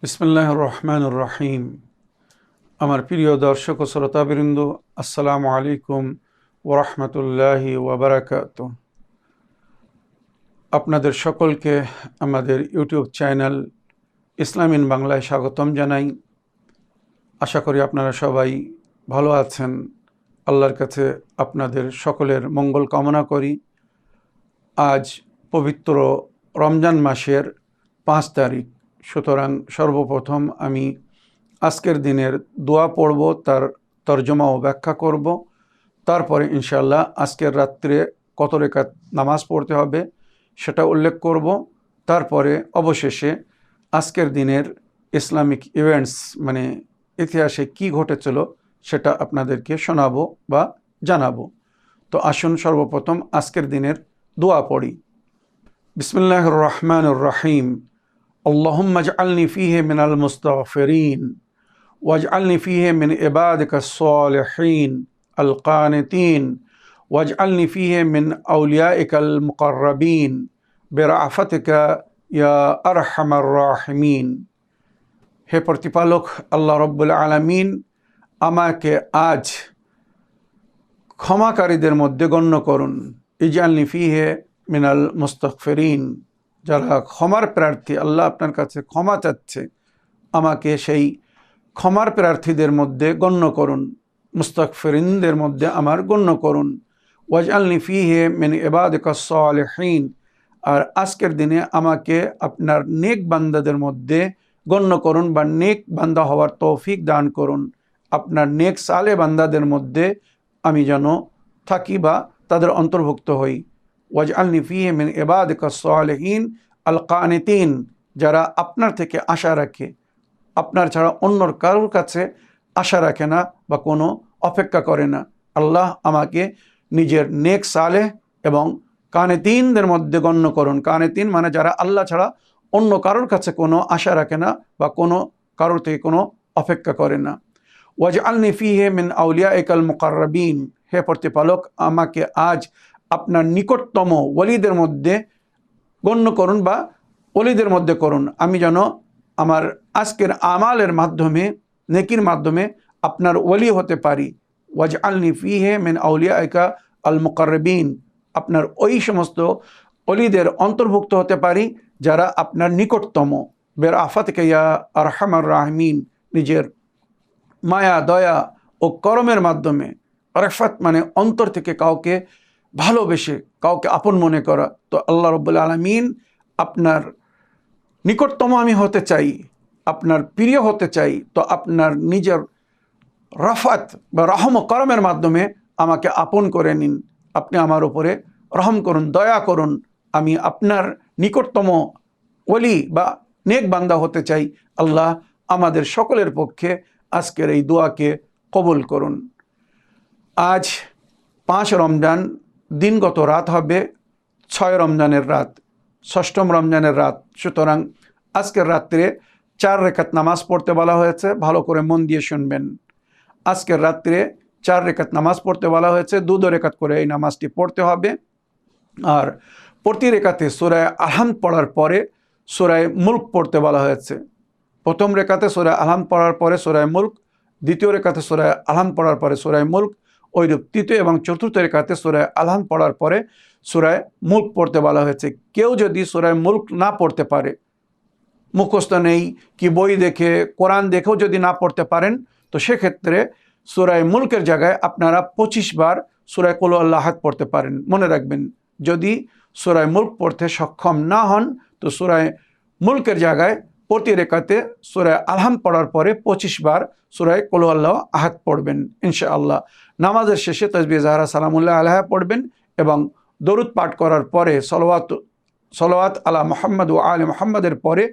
বিসমিল্লাহির রহমানির রহিম। আমার প্রিয় দর্শক ও শ্রোতাবৃন্দ, আসসালামু আলাইকুম ওয়া রাহমাতুল্লাহি ওয়া বারাকাতুহু। আপনাদের সকলকে আমাদের ইউটিউব চ্যানেল ইসলাম ইন বাংলায় স্বাগতম জানাই। আশা করি আপনারা সবাই ভালো আছেন। আল্লাহর কাছে আপনাদের সকলের মঙ্গল কামনা করি। আজ পবিত্র রমজান মাসের 5 তারিখ, সুতরাং সর্বপ্রথম আমি আজকের দিনের দোয়া পড়ব, তার তর্জমা ও ব্যাখ্যা করব। তারপরে ইনশাআল্লাহ আজকের রাত্রে কত রাকাত নামাজ পড়তে হবে সেটা উল্লেখ করব। তারপরে অবশেষে আজকের দিনের ইসলামিক ইভেন্টস মানে ইতিহাসে কি ঘটেছিল সেটা আপনাদেরকে শোনাবো বা জানাবো। তো আসুন সর্বপ্রথম আজকের দিনের দোয়া পড়ি। বিসমিল্লাহির রহমানির রহিম। আল্লাহুম্মা ইজআলনি ফীহি মিনাল মুস্তাগফিরিন واجعلني فيه من عبادك الصالحين القانتين واجعلني فيه من أوليائك المقربين برأفتك يا أرحم الراحمين। হে প্রতিপালক আল্লাহ রব্বুল আলামিন, আমাকে আজ ক্ষমাকারীদের মধ্যে গণ্য করুন। ইজআলনি ফীহি মিনাল মুস্তাগফিরিন, যারা ক্ষমার প্রার্থী, আল্লাহ আপনার কাছে ক্ষমা চাচ্ছে, আমাকে সেই ক্ষমার প্রার্থীদের মধ্যে গণ্য করুন, মুস্তাগফিরিনদের মধ্যে আমার গণ্য করুন। ওয়াজআলনি ফীহি মিন ইবাদিকাস সালিহিন, আর আজকের দিনে আমাকে আপনার নেক বান্দাদের মধ্যে গণ্য করুন বা নেক বান্দা হওয়ার তৌফিক দান করুন। আপনার নেক সালে বান্দাদের মধ্যে আমি যেন থাকি বা তাদের অন্তর্ভুক্ত হই। ওয়াজআলনি ফীহি মিন ইবাদিকাস সালিহিন আল কানিতিন, যারা আপনার থেকে আশা রাখে, আপনার ছাড়া অন্যর কারোর কাছে আশা রাখে না বা কোনো অপেক্ষা করে না। আল্লাহ আমাকে নিজের নেক সালেহ এবং কানেতিনদের মধ্যে গণ্য করুন। কানেতিন মানে যারা আল্লাহ ছাড়া অন্য কারোর কাছে কোনো আশা রাখে না বা কোনো কারোর থেকে কোনো অপেক্ষা করে না। ওয়াজআলনি ফীহি মিন আউলিয়াইকাল মুকাররাবিন, হে প্রতিপালক আমাকে আজ আপনার নিকটতম ওলিদের মধ্যে গণ্য করুন বা ওলিদের মধ্যে করুন। আমি যেন আমার আজকের আমালের মাধ্যমে, নেকির মাধ্যমে আপনার ওলি হতে পারি। ওয়াজআলনি ফীহি মিন আউলিয়াইকা আল মুকাররাবিন, আপনার ওই সমস্ত ওলিদের অন্তর্ভুক্ত হতে পারি যারা আপনার নিকটতম। বিরআফাতিকা ইয়া আরহামার রাহিমিন, নিজের মায়া দয়া ও করমের মাধ্যমে। আরফাত মানে অন্তর থেকে কাউকে ভালোবেসে কাউকে আপন মনে করা। তো আল্লাহ রাব্বুল আলামিন, আপনার নিকটতম আমি হতে চাই, আপনার প্রিয় হতে চাই। তো আপনার নিজের রাফাত বা রহম ও করমের মাধ্যমে আমাকে আপন করে নিন। আপনি আমার উপরে রহম করুন, দয়া করুন। আমি আপনার নিকটতম ওলি বা নেক বান্দা হতে চাই। আল্লাহ আমাদের সকলের পক্ষে আজকের এই দোয়াকে কবুল করুন। আজ 5 রমজান, দিনগত রাত হবে 6 রমজানের রাত, 6ম রমজানের রাত। সুতরাং আজকের রাত্রে 4 রাকাত নামাজ পড়তে বলা হয়েছে। ভালো করে মন দিয়ে শুনবেন। আজকের রাত্রে 4 রাকাত নামাজ পড়তে বলা হয়েছে। 2 রাকাত করে এই নামাজটি পড়তে হবে। আর প্রতি রাকাতে সূরা আলহামদ পড়ার পরে সূরা মুলক পড়তে বলা হয়েছে। প্রথম রাকাতে সূরা আলহামদ পড়ার পরে সূরা মুলক, দ্বিতীয় রাকাতে সূরা আলহামদ পড়ার পরে সূরা মুলক, ওইরূপ তৃতীয় এবং চতুর্থ রাকাতে সূরা আলহামদ পড়ার পরে সূরা মুলক পড়তে বলা হয়েছে। কেউ যদি সূরা মুলক না পড়তে পারে, মুখস্থ নেই কি বই দেখে কোরআন দেখেও যদি না পড়তে পারেন, তো সেক্ষেত্রে সূরা মুলকের জায়গায় আপনারা 25 বার সূরা কুল আল্লাহ আহাদ পড়তে পারেন। মনে রাখবেন, যদি সূরা মুলক পড়তে সক্ষম না হন, তো সূরা মুলকের জায়গায় প্রতি রাকাতে সূরা আলহামদ পড়ার পরে 25 বার সূরা কুল আল্লাহ আহাদ পড়বেন ইনশাআল্লাহ। নামাজের শেষে তাসবিহ জাহরা সালামুল্লাহ আলাইহা পড়বেন এবং দরুদ পাঠ করার পরে সলাওয়াত আলা মুহাম্মদ ও আলে মুহাম্মদের পরে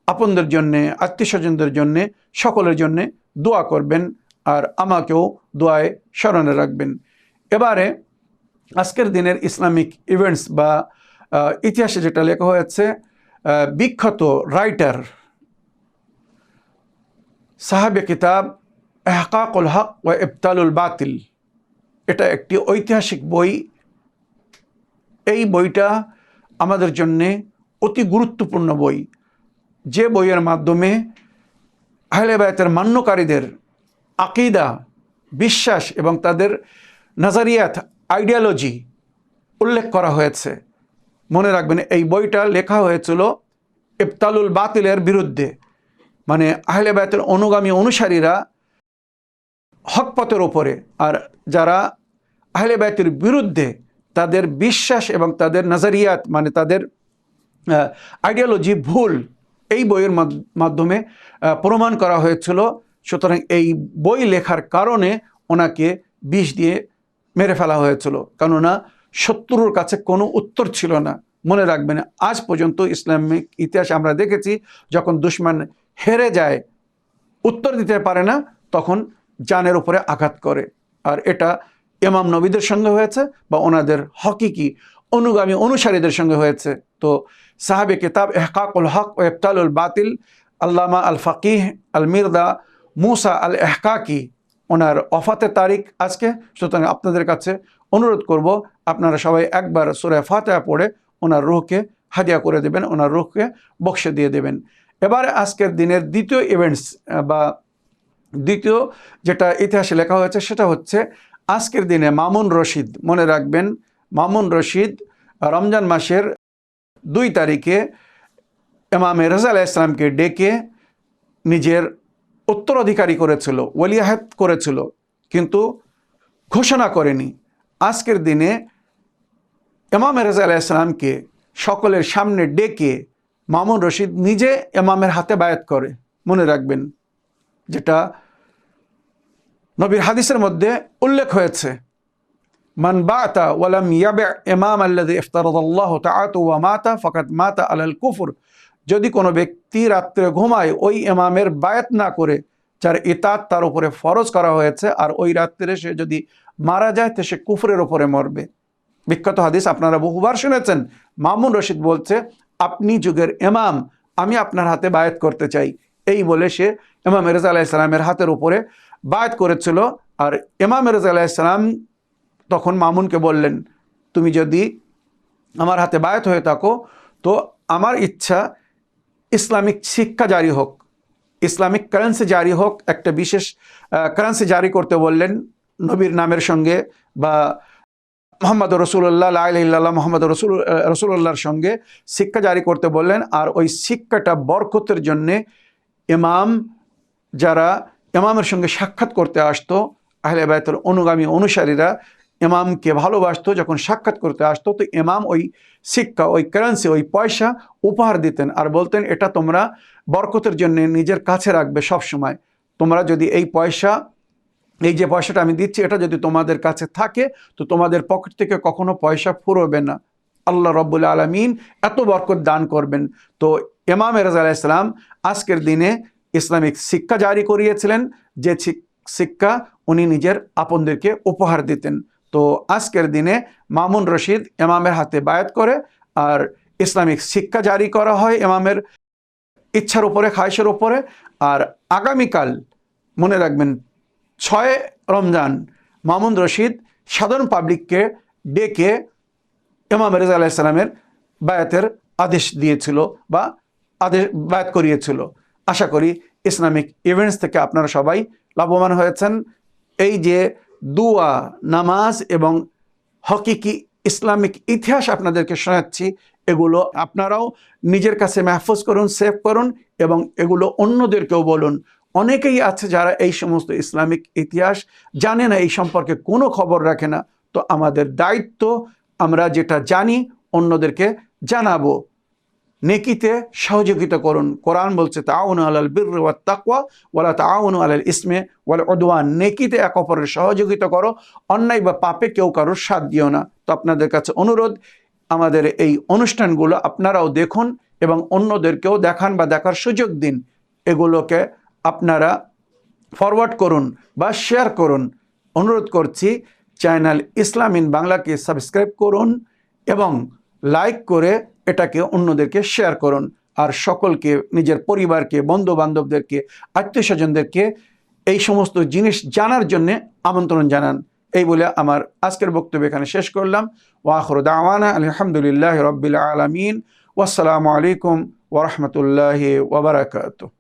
আপনদের জন্যে, আত্মীয় স্বজনদের জন্যে, সকলের জন্যে দোয়া করবেন। আর আমাকেও দোয়ায় স্মরণে রাখবেন। এবারে আজকের দিনের ইসলামিক ইভেন্টস বা ইতিহাসে যেটা লেখা হয়েছে, বিখ্যাত রাইটার সাহাবে কিতাব ইহকাকুল হক ওয়া ইবতালুল বাতিল, এটা একটি ঐতিহাসিক বই। এই বইটা আমাদের জন্যে অতি গুরুত্বপূর্ণ বই, যে বইয়ের মাধ্যমে আহলে বায়াতের মান্যকারীদের আকিদা, বিশ্বাস এবং তাদের নাজারিয়াত, আইডিয়োলজি উল্লেখ করা হয়েছে। মনে রাখবেন এই বইটা লেখা হয়েছিল ইবতালুল বাতিলের বিরুদ্ধে, মানে আহলে বায়াতের অনুগামী অনুসারীরা হক পথের ওপরে, আর যারা আহলে বায়াতের বিরুদ্ধে তাদের বিশ্বাস এবং তাদের নাজারিয়াত মানে তাদের আইডিয়োলজি ভুল, এই বইয়ের মাধ্যমে প্রমাণ করা হয়েছিল। সুতরাং এই বই লেখার কারণে ওনাকে বিষ দিয়ে মেরে ফেলা হয়েছিল, কেননা শত্রুর কাছে কোনো উত্তর ছিল না। মনে রাখবেন আজ পর্যন্ত ইসলামিক ইতিহাস আমরা দেখেছি যখন দুশমন হেরে যায়, উত্তর দিতে পারে না, তখন জানের উপরে আঘাত করে। আর এটা ইমাম নবীদের সঙ্গে হয়েছে বা ওনাদের হকিকি অনুগামী অনুসারীদের সঙ্গে হয়েছে। তো সাহাবে কিতাব ইহকাকুল হক ও ইবতালুল বাতিল আল্লামা আল ফাকিহ আল মির্দা মুসা আল ইহকাকি, ওনার ওফাতের তারিখ আজকে। সুতরাং আপনাদের কাছে অনুরোধ করব আপনারা সবাই একবার সূরা ফাতিহা পড়ে ওনার রূহকে হাদিয়া করে দেবেন, ওনার রূহকে বক্সে দিয়ে দেবেন। এবারে আজকের দিনের দ্বিতীয় ইভেন্টস বা দ্বিতীয় যেটা ইতিহাসে লেখা হয়েছে সেটা হচ্ছে আজকের দিনে মামুন রশিদ, মনে রাখবেন মামুন রশিদ রমজান মাসের 2 তারিখে ইমাম রেজা আলাইহিস সালামকে ডেকে নিজের উত্তরাধিকারী করেছিল, ওলিয়াহাত করেছিল, কিন্তু ঘোষণা করেনি। আজকের দিনে ইমাম রেজা আলাইহিস সালামকে সকলের সামনে ডেকে মামুন রশিদ নিজে ইমামের হাতে বায়াত করে। মনে রাখবেন যেটা নবীর হাদিসের মধ্যে উল্লেখ হয়েছে, মান বাতা ওয়ালাম ইয়াবি ইমাম আল্লাযী ইফতারাদাল্লাহু তাআতু ওয়া মাতা ফাকাদ মাতা আলাল কুফর। যদি কোনো ব্যক্তি রাত্রে ঘুমায় ওই ইমামের বায়াত না করে, যার ইতাত তার উপরে ফরজ করা হয়েছে, আর ওই রাত্রে সে যদি মারা যায় তো সে কুফরের উপরে মরবে। বিখ্যাত হাদিস আপনারা বহুবার শুনেছেন। মামুন রশিদ বলছে, আপনি যুগের ইমাম, আমি আপনার হাতে বায়াত করতে চাই। এই বলে সে ইমাম রেজা আলাইহিস সালামের হাতের উপরে বায়াত করেছিল। আর ইমাম রেজা আলাইহিস সালাম তখন মামুনকে বললেন, তুমি যদি আমার হাতে বায়াত হয়ে থাকো তো আমার ইচ্ছা ইসলামিক শিক্ষা জারি হোক, ইসলামিক কারেন্সি জারি হোক, একটা বিশেষ কারেন্সি জারি করতে বললেন নবীর নামের সঙ্গে বা মোহাম্মদ রসুল্লাহ লা ইলাহা ইল্লাল্লাহ মোহাম্মদ রসুল্লাহর সঙ্গে শিক্ষা জারি করতে বললেন। আর ওই শিক্ষাটা বরকতের জন্যে ইমাম যারা ইমামের সঙ্গে সাক্ষাৎ করতে আসতো, আহলে বায়াতের অনুগামী অনুসারীরা ইমামকে ভালোবাসতো, যখন সাক্ষাৎ করতে আসতো তো ইমাম ওই শিক্ষা, ওই কারেন্সি, ওই পয়সা উপহার দিতেন আর বলতেন, এটা তোমরা বরকতের জন্য নিজের কাছে রাখবে সব সময়। তোমরা যদি এই পয়সা, এই যে পয়সাটা আমি দিচ্ছি, এটা যদি তোমাদের কাছে থাকে তো তোমাদের পকেট থেকে কখনো পয়সা ফুরোবে না, আল্লাহ রব্বুল আলামিন এত বরকত দান করবেন। তো ইমাম রেজা আলাইহিস সালাম আজকের দিনে ইসলামিক শিক্ষা জারি করিয়েছিলেন, যে শিক্ষা উনি নিজের আপনদেরকে উপহার দিতেন। তো আজকের দিনে মামুন রশিদ ইমামের হাতে বায়াত করে আর ইসলামিক শিক্ষা জারি করা হয় ইমামের ইচ্ছার উপরে, খায়েশের উপরে। আর আগামীকাল মনে রাখবেন 6 রমজান মামুন রশিদ সাধারণ পাবলিককে ডেকে ইমাম রেজা আলাইহিস সালামের বায়াতের আদেশ দিয়েছিল বা বায়াত করিয়েছিল। আশা করি ইসলামিক ইভেন্টস থেকে আপনারা সবাই লাভবান হয়েছেন। এই যে দুয়া, নামাজ এবং হকিকি ইসলামিক ইতিহাস আপনাদেরকে শোনাচ্ছি, এগুলো আপনারাও নিজের কাছে মাহফুজ করুন, সেভ করুন এবং এগুলো অন্যদেরকেও বলুন। অনেকেই আছে যারা এই সমস্ত ইসলামিক ইতিহাস জানে না, এই সম্পর্কে কোনো খবর রাখে না। তো আমাদের দায়িত্ব, আমরা যেটা জানি অন্যদেরকে জানাবো। নেকিতে সহযোগিতা করুন। কোরআন বলছে তাআউনু আলাল বিররি ওয়াত তাকওয়া ওয়ালা তাআউনু আলাল ইসমি ওয়াল উদওয়ান। নেকিতে এক অপরের সহযোগিতা করো, অন্যায় বা পাপে কেউ কারোর সাথ দিও না। তো আপনাদের কাছে অনুরোধ, আমাদের এই অনুষ্ঠানগুলো আপনারাও দেখুন এবং অন্যদেরকেও দেখান বা দেখার সুযোগ দিন। এগুলোকে আপনারা ফরওয়ার্ড করুন বা শেয়ার করুন। অনুরোধ করছি চ্যানেল ইসলাম ইন বাংলাকে সাবস্ক্রাইব করুন এবং লাইক করে এটাকে অন্যদেরকে শেয়ার করুন। আর সকলকে, নিজের পরিবারকে, বন্ধু বান্ধবদেরকে, আত্মীয় স্বজনদেরকে এই সমস্ত জিনিস জানার জন্য আমন্ত্রণ জানান। এই বলে আমার আজকের বক্তব্য এখানে শেষ করলাম। ওয়া আখিরু দাওয়ানা আলহামদুলিল্লাহি রাব্বিল আলামিন। ওয়াসসালামু আলাইকুম ওয়া রাহমাতুল্লাহি ওয়া বারাকাতুহু।